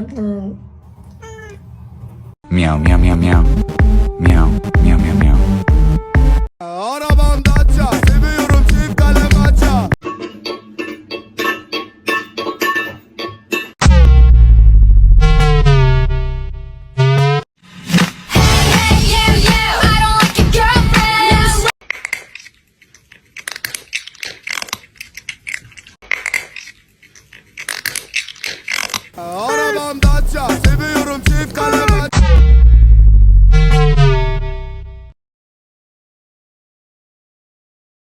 Pardon. Miau miau miau miau. Miau miau miau miau. Arabamda aça, seviyorum çift kalem aça. Arabamda aça, seviyorum.